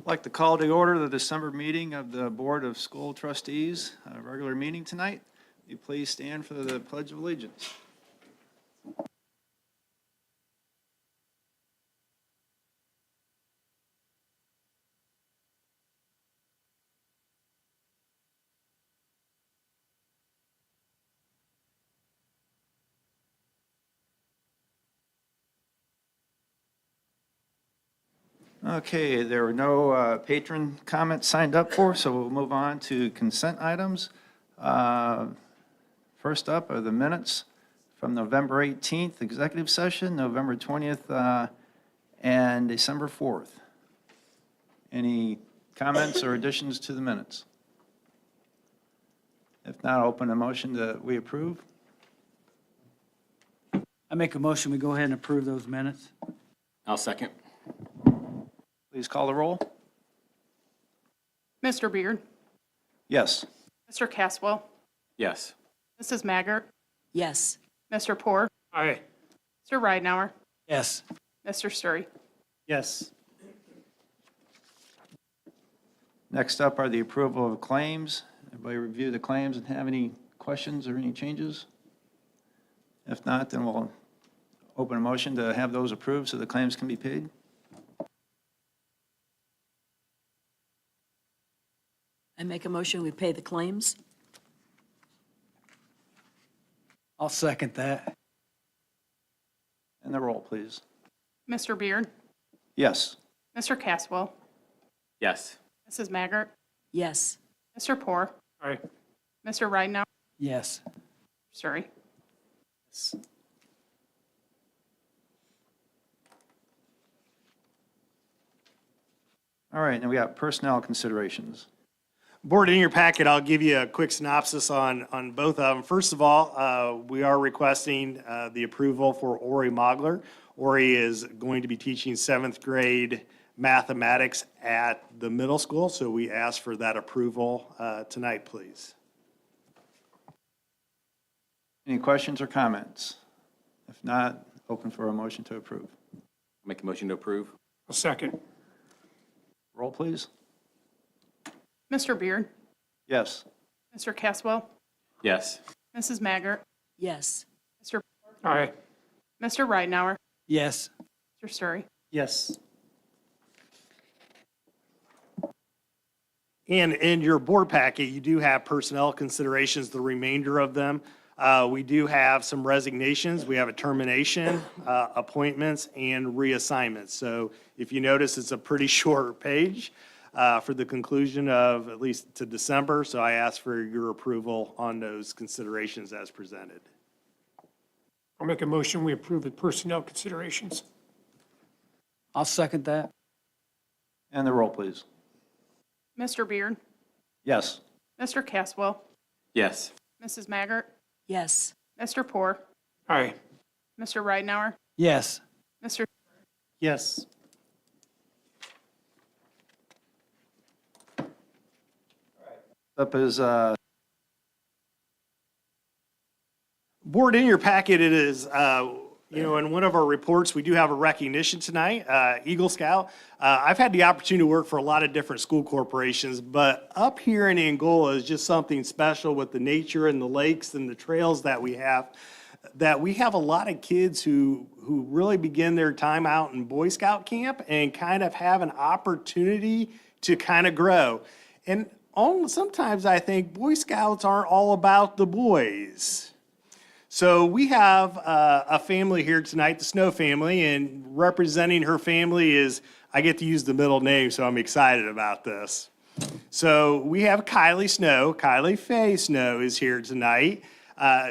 I'd like to call to order the December meeting of the Board of School Trustees, a regular meeting tonight. Will you please stand for the Pledge of Allegiance? Okay, there were no patron comments signed up for, so we'll move on to consent items. First up are the minutes from November 18th executive session, November 20th, and December 4th. Any comments or additions to the minutes? If not, I'll open a motion that we approve. I make a motion, we go ahead and approve those minutes. I'll second. Please call the roll. Mr. Beard, Yes. Mr. Caswell, Yes. Mrs. Maggart, Yes. Mr. Poor, Aye. Mr. Ridenhour, Yes. Mr. Sturry. Yes. Next up are the approval of claims. Everybody review the claims and have any questions or any changes? If not, then we'll open a motion to have those approved so the claims can be paid. I make a motion, we pay the claims. I'll second that. And the roll, please. Mr. Beard, Yes. Mr. Caswell, Yes. Mrs. Maggart, Yes. Mr. Poor, Aye. Mr. Ridenhour, Yes. Sturry. All right, now we got personnel considerations. Board, in your packet, I'll give you a quick synopsis on both of them. First of all, we are requesting the approval for Ori Mogler. Ori is going to be teaching 7th grade mathematics at the middle school, so we ask for that approval tonight, please. Any questions or comments? If not, open for a motion to approve. Make a motion to approve. A second. Roll, please. Mr. Beard, Yes. Mr. Caswell, Yes. Mrs. Maggart, Yes. Mr. Aye. Mr. Ridenhour, Yes. Mr. Sturry. Yes. And in your board packet, you do have personnel considerations, the remainder of them. We do have some resignations. We have a termination, appointments, and reassignments. So if you notice, it's a pretty short page for the conclusion of at least to December. So I ask for your approval on those considerations as presented. I'll make a motion, we approve the personnel considerations. I'll second that. And the roll, please. Mr. Beard, Yes. Mr. Caswell, Yes. Mrs. Maggart, Yes. Mr. Poor, Aye. Mr. Ridenhour, Yes. Mr. Yes. Up is, Board, in your packet, it is, in one of our reports, we do have a recognition tonight, Eagle Scout. I've had the opportunity to work for a lot of different school corporations, but up here in Angola is just something special with the nature and the lakes and the trails that we have a lot of kids who really begin their time out in Boy Scout camp and kind of have an opportunity to kind of grow. And sometimes I think Boy Scouts aren't all about the boys. So we have a family here tonight, the Snow family, and representing her family is, I get to use the middle name, so I'm excited about this. So we have Kylie Snow. Kylie Faye Snow is here tonight.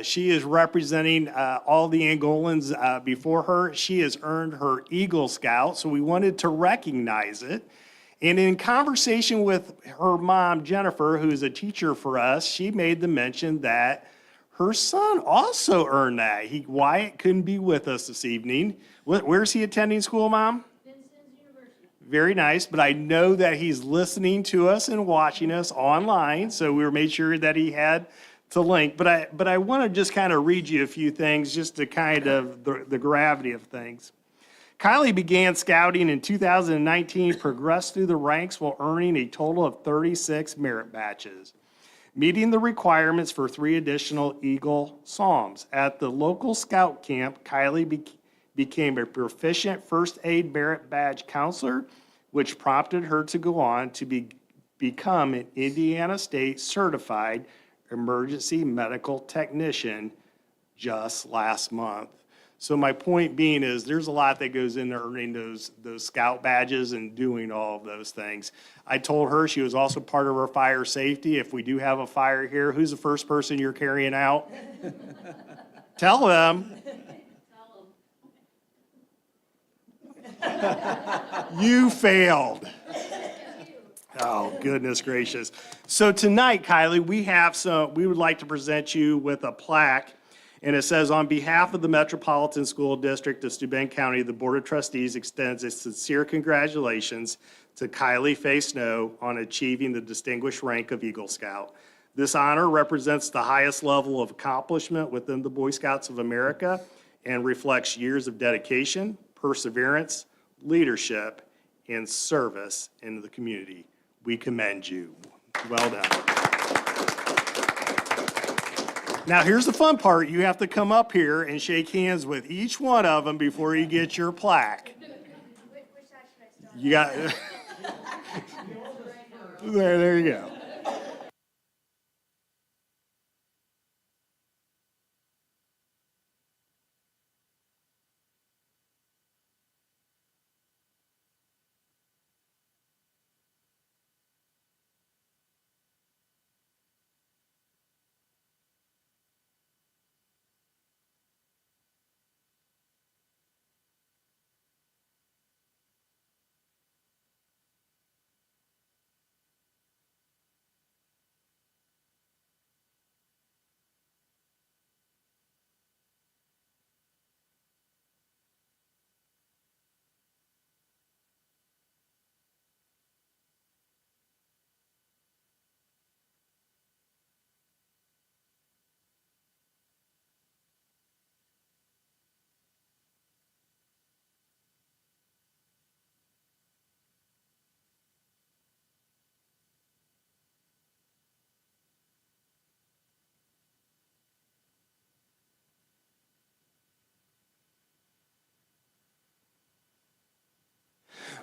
She is representing all the Angolans before her. She has earned her Eagle Scout, so we wanted to recognize it. And in conversation with her mom, Jennifer, who's a teacher for us, she made the mention that her son also earned that. Wyatt couldn't be with us this evening. Where's he attending school, Mom? Vincennes University. Very nice, but I know that he's listening to us and watching us online, so we made sure that he had to link. But I want to just kind of read you a few things just to kind of the gravity of things. Kylie began scouting in 2019, progressed through the ranks while earning a total of 36 merit badges, meeting the requirements for 3 additional Eagle Psalms. At the local scout camp, Kylie became a proficient first aid merit badge counselor, which prompted her to go on to become an Indiana State certified emergency medical technician just last month. So my point being is there's a lot that goes into earning those scout badges and doing all of those things. I told her she was also part of our fire safety. If we do have a fire here, who's the first person you're carrying out? Tell them. You failed. Oh, goodness gracious. So tonight, Kylie, we would like to present you with a plaque. And it says, on behalf of the Metropolitan School District of Steuben County, the Board of Trustees extends its sincere congratulations to Kylie Faye Snow on achieving the distinguished rank of Eagle Scout. This honor represents the highest level of accomplishment within the Boy Scouts of America and reflects years of dedication, perseverance, leadership, and service in the community. We commend you. Well done. Now, here's the fun part. You have to come up here and shake hands with each one of them before you get your plaque. You got, there you go.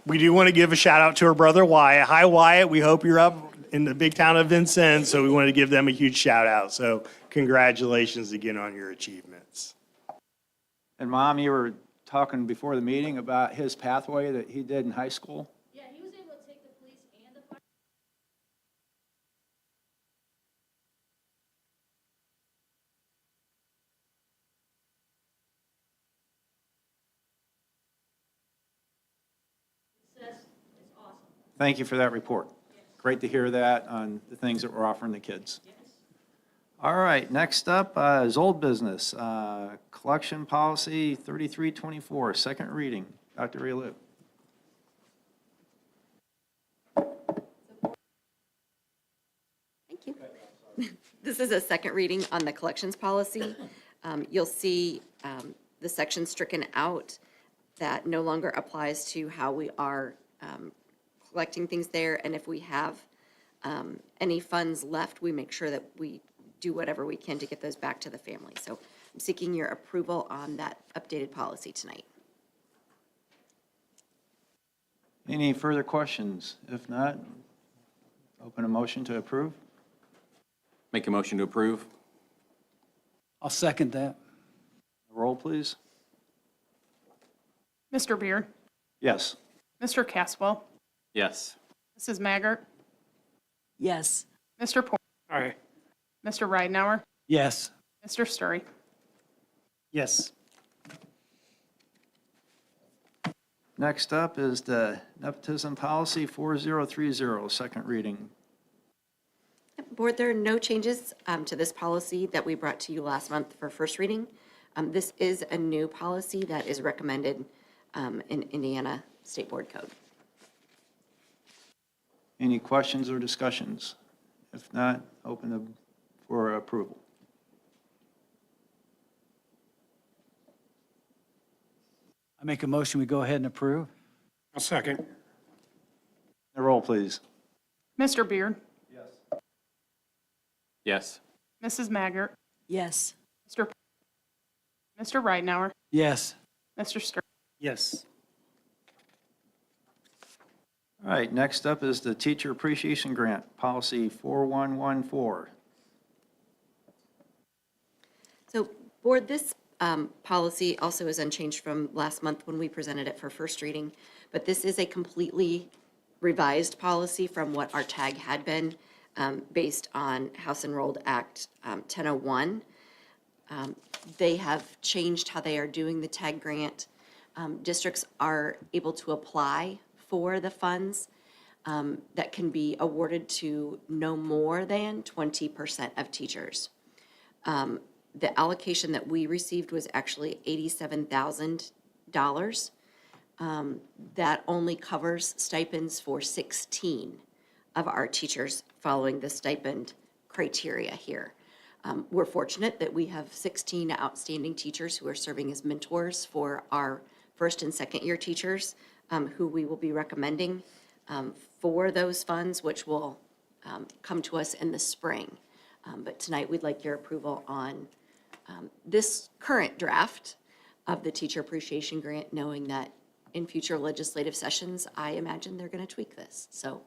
We do want to give a shout out to our brother Wyatt. Hi, Wyatt. We hope you're up in the big town of Vincennes, so we wanted to give them a huge shout out. So congratulations again on your achievements. And Mom, you were talking before the meeting about his pathway that he did in high school? Yeah, he was able to take the police and the fire. Success is awesome. Thank you for that report. Great to hear that on the things that we're offering the kids. All right, next up is old business. Collection policy 3324, second reading. Dr. Realu. Thank you. This is a second reading on the collections policy. You'll see the section stricken out that no longer applies to how we are collecting things there. And if we have any funds left, we make sure that we do whatever we can to get those back to the family. So I'm seeking your approval on that updated policy tonight. Any further questions? If not, open a motion to approve. Make a motion to approve? I'll second that. Roll, please. Mr. Beard, Yes. Mr. Caswell, Yes. Mrs. Maggart, Yes. Mr. Poor, Aye. Mr. Ridenhour, Yes. Mr. Sturry. Yes. Next up is the nepotism policy 4030, second reading. Board, there are no changes to this policy that we brought to you last month for first reading. This is a new policy that is recommended in Indiana State Board Code. Any questions or discussions? If not, open for approval. I make a motion, we go ahead and approve. I'll second. The roll, please. Mr. Beard. Yes. Mrs. Maggart, Yes. Mr. Ridenhour, Yes. Mr. Sturdy. Yes. All right, next up is the Teacher Appreciation Grant, Policy 4114. So, Board, this policy also is unchanged from last month when we presented it for first reading, but this is a completely revised policy from what our tag had been, based on House Enrolled Act 1001. They have changed how they are doing the tag grant. Districts are able to apply for the funds that can be awarded to no more than 20% of teachers. The allocation that we received was actually $87,000. That only covers stipends for 16 of our teachers following the stipend criteria here. We're fortunate that we have 16 outstanding teachers who are serving as mentors for our first and second year teachers, who we will be recommending for those funds, which will come to us in the spring. But tonight, we'd like your approval on this current draft of the Teacher Appreciation Grant, knowing that in future legislative sessions, I imagine they're going to tweak this. So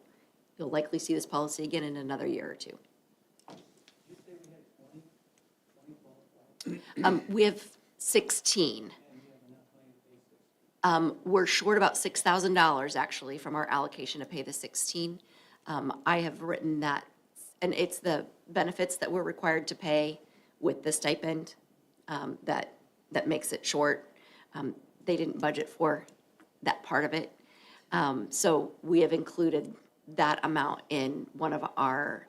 you'll likely see this policy again in another year or two. We have 16. We're short about $6,000 actually from our allocation to pay the 16. I have written that, and it's the benefits that we're required to pay with the stipend that makes it short. They didn't budget for that part of it. So we have included that amount in one of our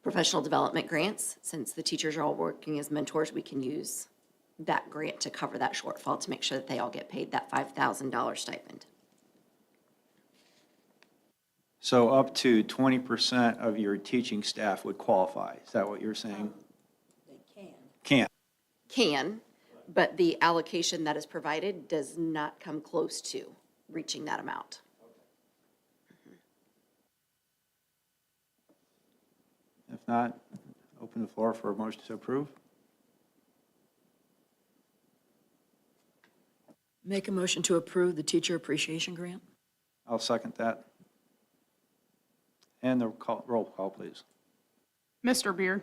professional development grants. Since the teachers are all working as mentors, we can use that grant to cover that shortfall to make sure that they all get paid that $5,000 stipend. So up to 20% of your teaching staff would qualify. Is that what you're saying? They can. Can't. Can, but the allocation that is provided does not come close to reaching that amount. If not, open the floor for a motion to approve. Make a motion to approve the Teacher Appreciation Grant? I'll second that. And the roll call, please. Mr. Beard.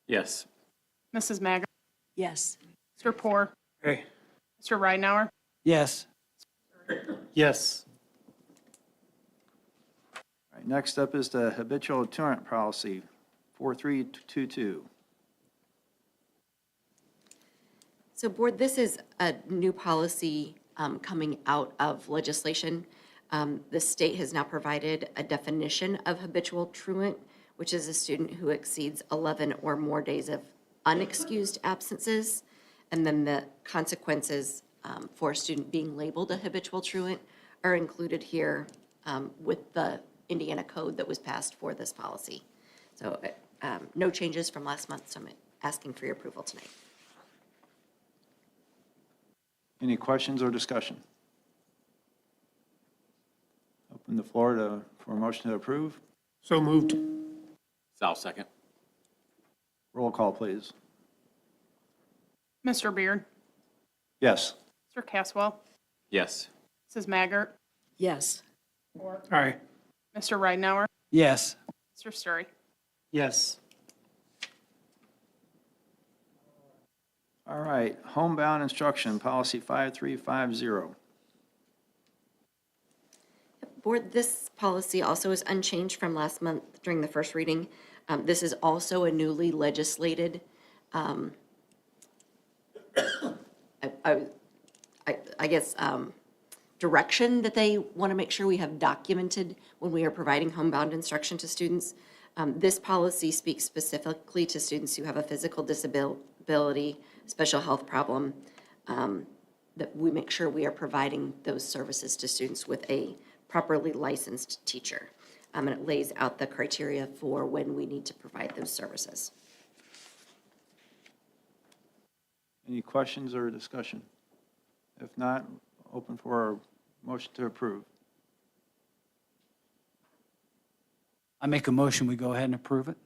Yes. Mrs. Maggart, Yes. Mr. Poor, Hey. Mr. Ridenhour, Yes. Yes. All right, next up is the Habitual Truant Policy, 4322. So Board, this is a new policy coming out of legislation. The state has now provided a definition of habitual truant, which is a student who exceeds 11 or more days of unexcused absences. And then the consequences for a student being labeled a habitual truant are included here with the Indiana code that was passed for this policy. So no changes from last month, so I'm asking for your approval tonight. Any questions or discussion? Open the floor for a motion to approve. So moved. I'll second. Roll call, please. Mr. Beard, Yes. Mr. Caswell, Yes. Mrs. Maggart, Yes. Aye. Mr. Ridenhour, Yes. Mr. Sturdy. Yes. All right, Homebound Instruction, Policy 5350. Board, this policy also is unchanged from last month during the first reading. This is also a newly legislated, I guess, direction that they want to make sure we have documented when we are providing homebound instruction to students. This policy speaks specifically to students who have a physical disability, special health problem, that we make sure we are providing those services to students with a properly licensed teacher. And it lays out the criteria for when we need to provide those services. Any questions or discussion? If not, open for a motion to approve. I make a motion, we go ahead and approve it.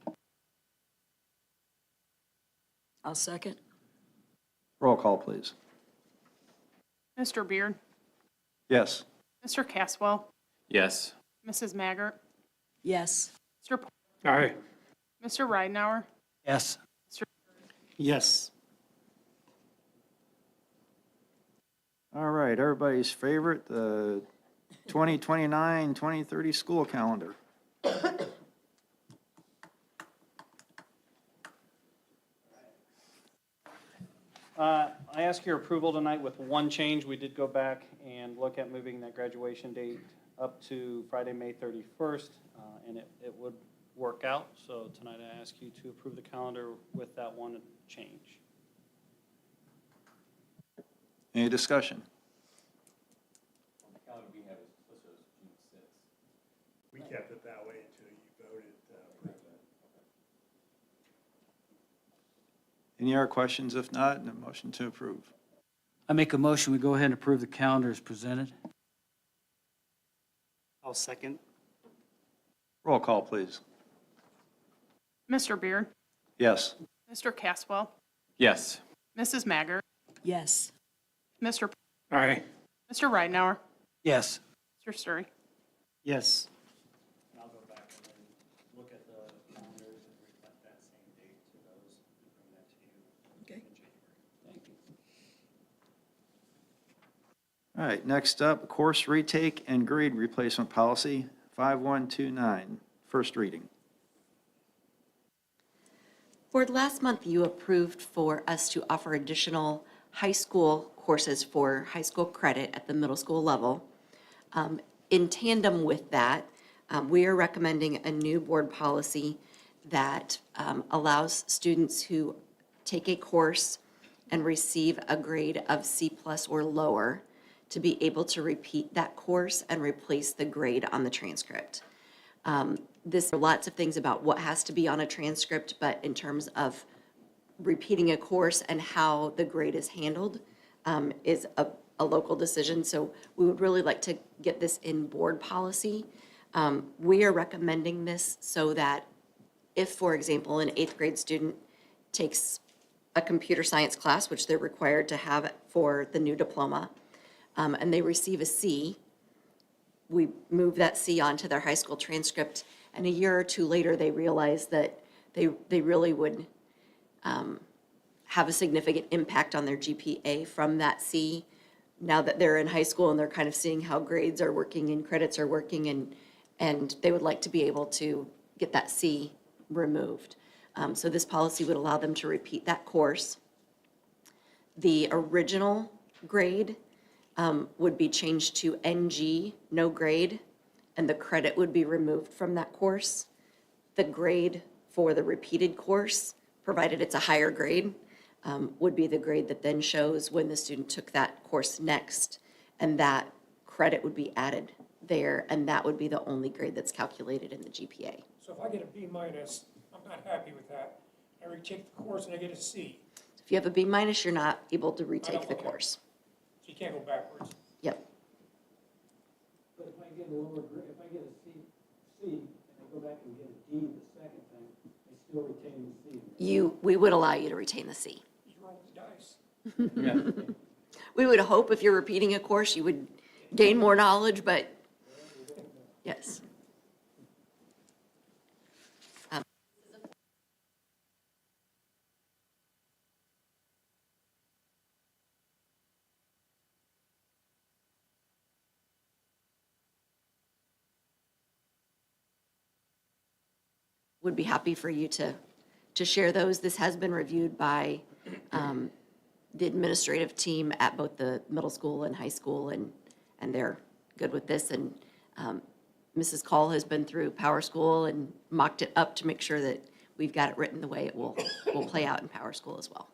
I'll second. Roll call, please. Mr. Beard, Yes. Mr. Caswell, Yes. Mrs. Maggart, Yes. Mr. Paul, Aye. Mr. Ridenhour, Yes. Yes. All right, everybody's favorite, the 2029, 2030 school calendar. I ask your approval tonight with one change. We did go back and look at moving that graduation date up to Friday, May 31st, and it would work out. So tonight I ask you to approve the calendar with that one change. Any discussion? We kept it that way until you voted to approve it. Any other questions? If not, a motion to approve. I make a motion, we go ahead and approve the calendar as presented. I'll second. Roll call, please. Mr. Beard, Yes. Mr. Caswell, Yes. Mrs. Maggart, Yes. Mr. Aye. Mr. Ridenhour, Yes. Mr. Sturry. Yes. And I'll go back and then look at the calendars and reflect that same date to those and bring that to you Okay. in January. Thank you. All right, next up, course retake and grade replacement policy, 5129, first reading. Board, last month you approved for us to offer additional high school courses for high school credit at the middle school level. In tandem with that, we are recommending a new board policy that allows students who take a course and receive a grade of C+ or lower to be able to repeat that course and replace the grade on the transcript. There are lots of things about what has to be on a transcript, but in terms of repeating a course and how the grade is handled is a local decision. So we would really like to get this in board policy. We are recommending this so that if, for example, an 8th grade student takes a computer science class, which they're required to have for the new diploma, and they receive a C, we move that C onto their high school transcript, and a year or two later, they realize that they really would have a significant impact on their GPA from that C. Now that they're in high school and they're kind of seeing how grades are working and credits are working, and they would like to be able to get that C removed. So this policy would allow them to repeat that course. The original grade would be changed to NG, no grade, and the credit would be removed from that course. The grade for the repeated course, provided it's a higher grade, would be the grade that then shows when the student took that course next, and that credit would be added there, and that would be the only grade that's calculated in the GPA. So if I get a B-, I'm not happy with that. I retake the course and I get a C. If you have a B-, you're not able to retake the okay. course. So you can't go backwards. Yep. But if I get a lower grade, if I get a C, and I go back and get a D the second time, I still retain the C. We would allow you to retain the C. You roll the dice. We would hope if you're repeating a course, you would gain more knowledge, but yes. Would be happy for you to share those. This has been reviewed by the administrative team at both the middle school and high school, and they're good with this. And Mrs. Call has been through Power School and mocked it up to make sure that we've got it written the way it will play out in Power School as well.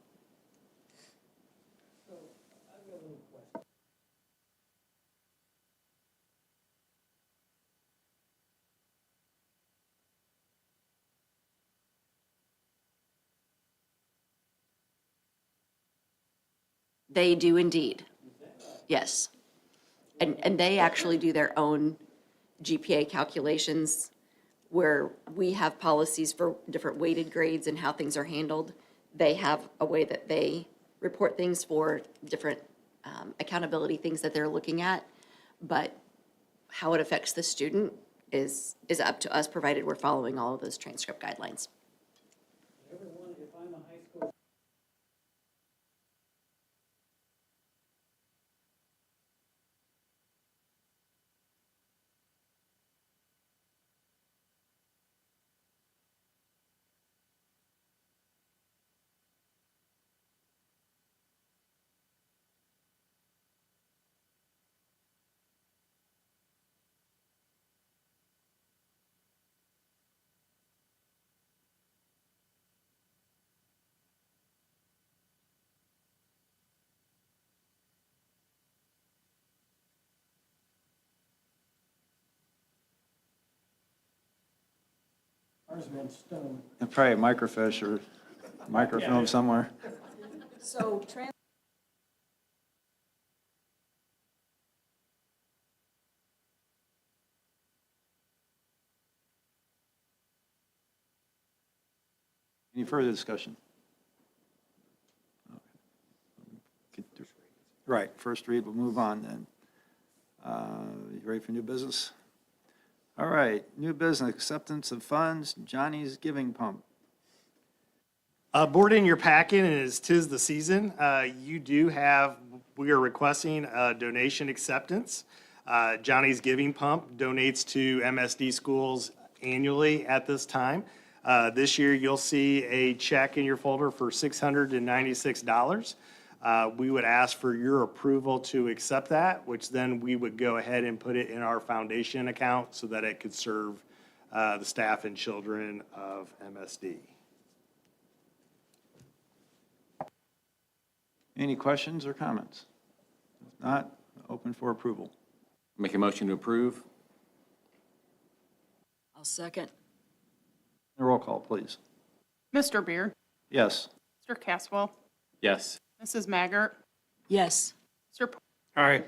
They do indeed. Yes. And they actually do their own GPA calculations where we have policies for different weighted grades and how things are handled. They have a way that they report things for different accountability things that they're looking at. But how it affects the student is up to us, provided we're following all of those transcript guidelines. Everyone, if I'm a high school ours are in stone. And probably a microfiche or microfilm somewhere. So Any further discussion? Right, first read, we'll move on then. You ready for new business? All right, new business, acceptance of funds, Johnny's Giving Pump. Board, in your packet, and as 'tis the season, we are requesting a donation acceptance. Johnny's Giving Pump donates to MSD schools annually at this time. This year, you'll see a check in your folder for $696. We would ask for your approval to accept that, which then we would go ahead and put it in our foundation account so that it could serve the staff and children of MSD. Any questions or comments? If not, open for approval. Make a motion to approve? I'll second. Roll call, please. Mr. Beard, Yes. Mr. Caswell, Yes. Mrs. Maggart, Yes. Mr. P- Aye.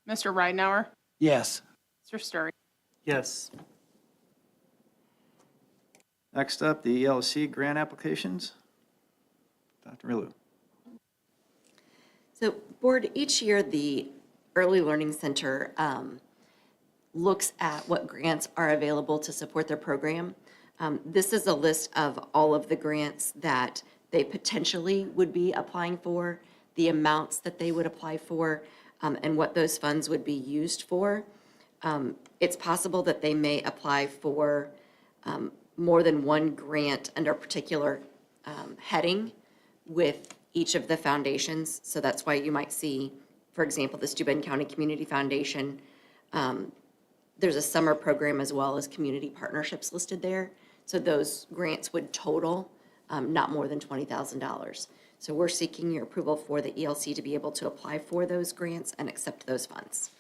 Mr. Ridenhour, Yes. Mr. Sturry. Yes. Next up, the ELC grant applications. Dr. Rilou. So, Board, each year, the Early Learning Center looks at what grants are available to support their program. This is a list of all of the grants that they potentially would be applying for, the amounts that they would apply for, and what those funds would be used for. It's possible that they may apply for more than one grant under a particular heading with each of the foundations. So that's why you might see, for example, the Steuben County Community Foundation. There's a summer program as well as community partnerships listed there. So those grants would total not more than $20,000. So we're seeking your approval for the ELC to be able to apply for those grants and accept those funds.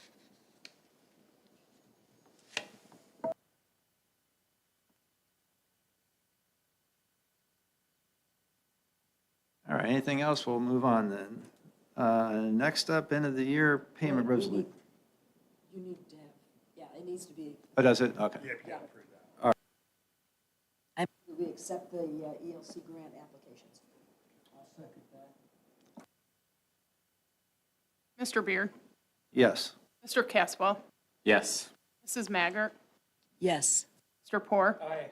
All right, anything else? We'll move on then. Next up, end of the year payment resolution. You need to have, yeah, it needs to be, Oh, does it? Okay. we accept the ELC grant applications. I'll second that. Mr. Beard, Yes. Mr. Caswell, Yes. Mrs. Maggart, Yes. Mr. Poor, Aye.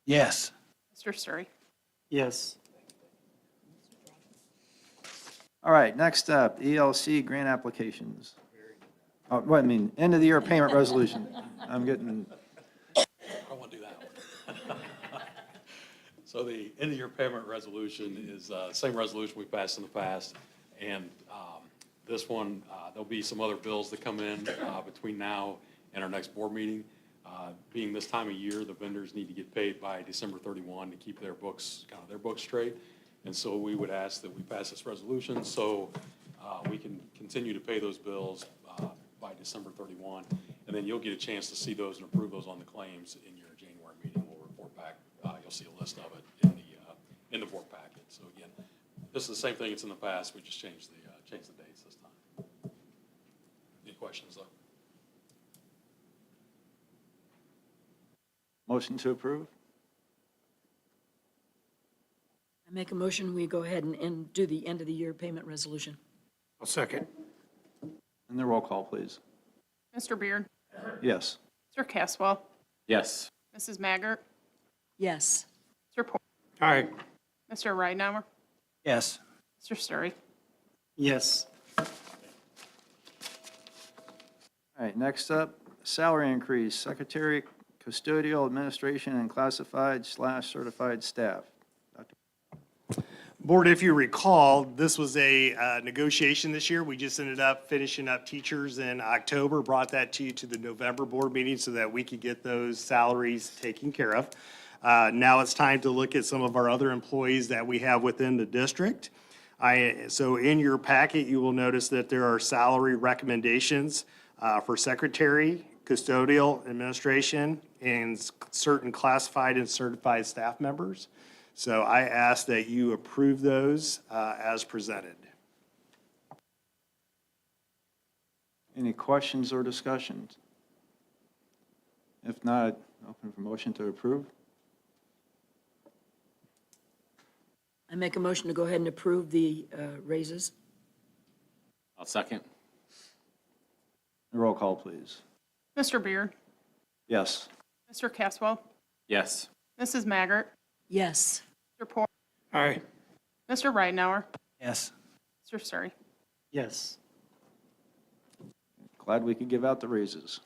Yes. Mr. Sturry. Yes. All right, next up, ELC grant applications. Oh, well, I mean, end of the year payment resolution. I'm getting, I don't want to do that one. So the end-of-year payment resolution is the same resolution we passed in the past. And this one, there'll be some other bills that come in between now and our next board meeting. Being this time of year, the vendors need to get paid by December 31 to keep their books, kind of their books straight. And so we would ask that we pass this resolution so we can continue to pay those bills by December 31. And then you'll get a chance to see those and approve those on the claims in your January meeting. We'll report back. You'll see a list of it in the board packet. So again, This is the same thing it's in the past, we just changed the dates this time. Any questions, though? Motion to approve? I make a motion, we go ahead and do the end of the year payment resolution. I'll second. And the roll call, please. Mr. Beard? Yes. Mr. Caswell? Yes. Mrs. Maggart? Yes. Mr. Poor? Aye. Mr. Ridenhour? Yes. Mr. Sturry? Yes. All right, next up, salary increase, secretary, custodial, administration, and classified/certified staff. Board, if you recall, this was a negotiation this year. We just ended up finishing up teachers in October, brought that to you to the November board meeting so that we could get those salaries taken care of. Now it's time to look at some of our other employees that we have within the district. So in your packet, you will notice that there are salary recommendations for secretary, custodial, administration, and certain classified and certified staff members. So I ask that you approve those as presented. Any questions or discussions? If not, open for motion to approve. I make a motion to go ahead and approve the raises. I'll second. The roll call, please. Mr. Beard? Yes. Mr. Caswell? Yes. Mrs. Maggart? Yes. Mr. Poor? Aye. Mr. Ridenhour? Yes. Mr. Sturry? Yes. Glad we could give out the raises.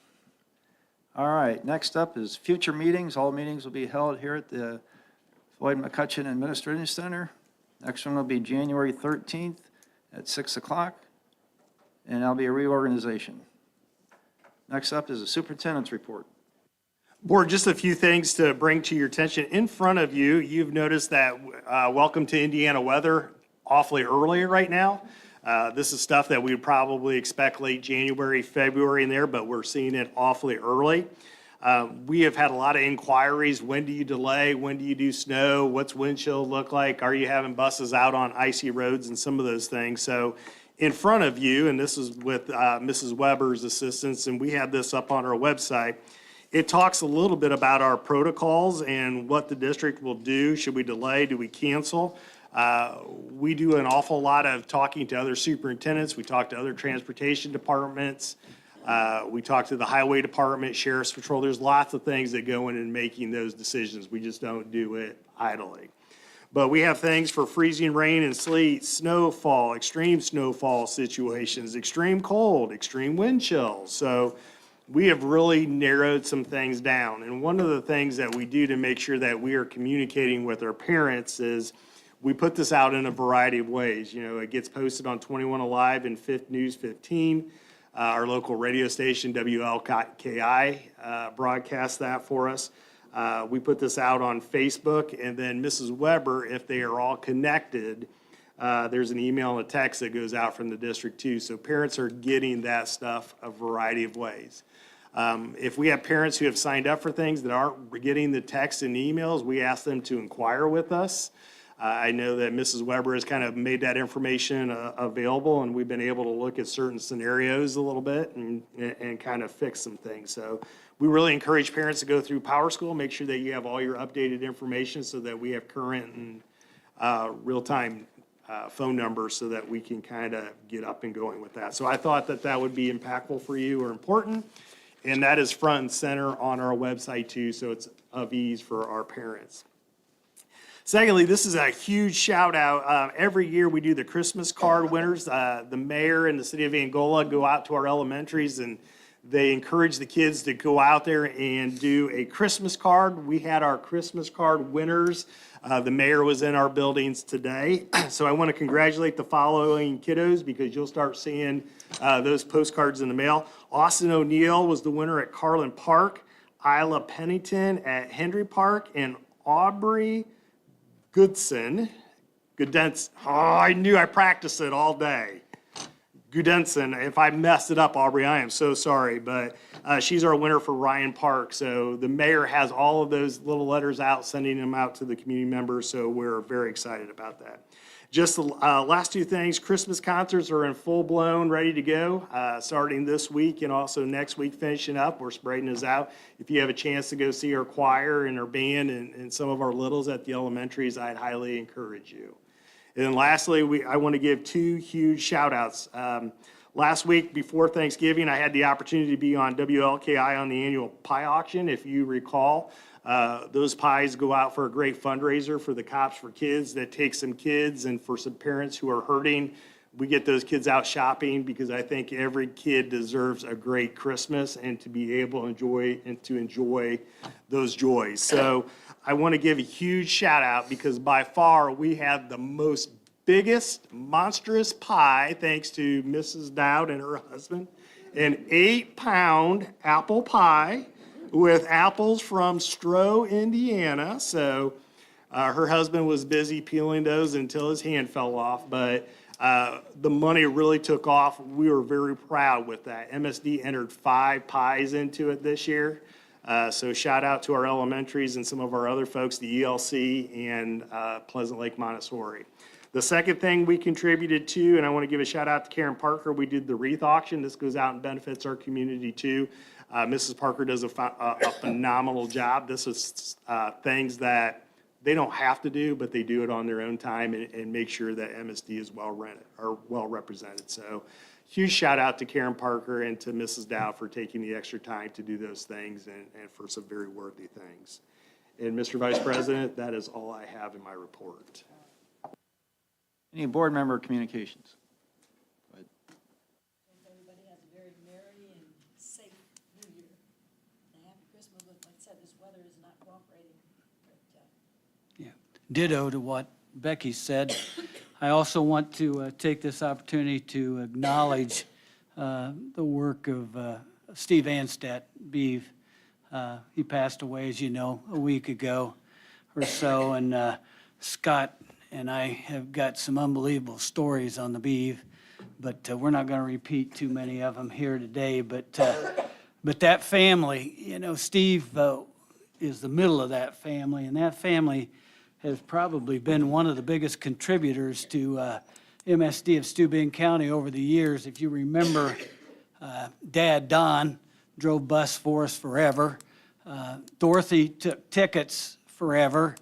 All right, next up is future meetings. All meetings will be held here at the Floyd McCutcheon Administrative Center. Next one will be January 13th at 6 o'clock, and that'll be a reorganization. Next up is the superintendent's report. Board, just a few things to bring to your attention. In front of you, you've noticed that welcome to Indiana weather awfully early right now. This is stuff that we would probably expect late January, February in there, but we're seeing it awfully early. We have had a lot of inquiries. When do you delay? When do you do snow? What's wind chill look like? Are you having buses out on icy roads and some of those things? So in front of you, and this is with Mrs. Weber's assistance, and we have this up on our website, it talks a little bit about our protocols and what the district will do. Should we delay? Do we cancel? We do an awful lot of talking to other superintendents. We talk to other transportation departments. We talk to the highway department, sheriff's patrol. There's lots of things that go in making those decisions. We just don't do it idly. But we have things for freezing rain and sleet, snowfall, extreme snowfall situations, extreme cold, extreme wind chill. So we have really narrowed some things down. And one of the things that we do to make sure that we are communicating with our parents is we put this out in a variety of ways. You know, it gets posted on 21 Alive and News 15. Our local radio station, WLKI, broadcasts that for us. We put this out on Facebook, and then Mrs. Weber, if they are all connected, there's an email and a text that goes out from the district too. So parents are getting that stuff a variety of ways. If we have parents who have signed up for things that aren't getting the texts and emails, we ask them to inquire with us. I know that Mrs. Weber has kind of made that information available, and we've been able to look at certain scenarios a little bit and kind of fix some things. So we really encourage parents to go through Power School, make sure that you have all your updated information so that we have current and real-time phone numbers so that we can kind of get up and going with that. So I thought that that would be impactful for you or important, and that is front and center on our website too, so it's of ease for our parents. Secondly, this is a huge shout out. Every year we do the Christmas card winners. The mayor and the city of Angola go out to our elementaries and they encourage the kids to go out there and do a Christmas card. We had our Christmas card winners. The mayor was in our buildings today. So I want to congratulate the following kiddos because you'll start seeing those postcards in the mail. Austin O'Neill was the winner at Carlin Park, Isla Pennington at Henry Park, and Aubrey Goodson, oh, I knew I practiced it all day. Gudenson, if I messed it up, Aubrey, I am so sorry, but she's our winner for Ryan Park. So the mayor has all of those little letters out, sending them out to the community members, so we're very excited about that. Just the last two things, Christmas concerts are in full blown, ready to go, starting this week and also next week finishing up. We're spreading those out. If you have a chance to go see our choir and our band and some of our littles at the elementaries, I'd highly encourage you. And then lastly, I want to give two huge shout outs. Last week before Thanksgiving, I had the opportunity to be on WLKI on the annual pie auction. If you recall, those pies go out for a great fundraiser for the Cops for Kids that take some kids and for some parents who are hurting. We get those kids out shopping because I think every kid deserves a great Christmas and to be able to enjoy those joys. So I want to give a huge shout out because by far we have the biggest monstrous pie, thanks to Mrs. Dowd and her husband, an 8-pound apple pie with apples from Stroh, Indiana. So her husband was busy peeling those until his hand fell off, but the money really took off. We were very proud with that. MSD entered 5 pies into it this year. So shout out to our elementaries and some of our other folks, the ELC and Pleasant Lake Montessori. The second thing we contributed to, and I want to give a shout out to Karen Parker, we did the wreath auction. This goes out and benefits our community too. Mrs. Parker does a phenomenal job. This is things that they don't have to do, but they do it on their own time and make sure that MSD is well represented. So huge shout out to Karen Parker and to Mrs. Dow for taking the extra time to do those things and for some very worthy things. And Mr. Vice President, that is all I have in my report. Any board member communications? Go ahead. Everybody has a very merry and safe New Year. And a happy Christmas, but like I said, this weather is not cooperating. But, Yeah. Ditto to what Becky said. I also want to take this opportunity to acknowledge the work of Steve Anstett, Beeve. He passed away, as you know, a week ago or so, and Scott and I have got some unbelievable stories on the Beeve, but we're not going to repeat too many of them here today. But that family, you know, Steve is the middle of that family, and that family has probably been one of the biggest contributors to MSD of Steuben County over the years. If you remember, Dad, Don, drove bus for us forever. Dorothy took tickets forever.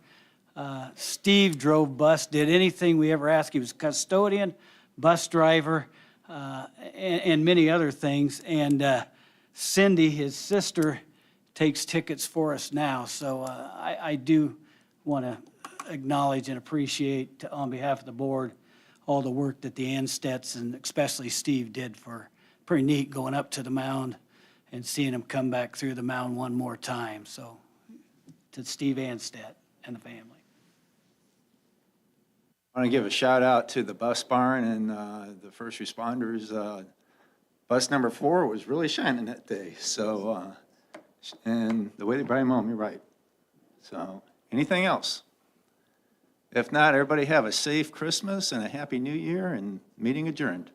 Steve drove bus, did anything we ever asked. He was custodian, bus driver, and many other things. And Cindy, his sister, takes tickets for us now. So I do want to acknowledge and appreciate, on behalf of the board, all the work that the Anstets and especially Steve did. For pretty neat going up to the mound and seeing him come back through the mound one more time. So to Steve Anstett and the family. I want to give a shout out to the bus barn and the first responders. Bus number 4 was really shining that day. So, and the way they brought him home, you're right. So, anything else? If not, everybody have a safe Christmas and a happy New Year, and meeting adjourned.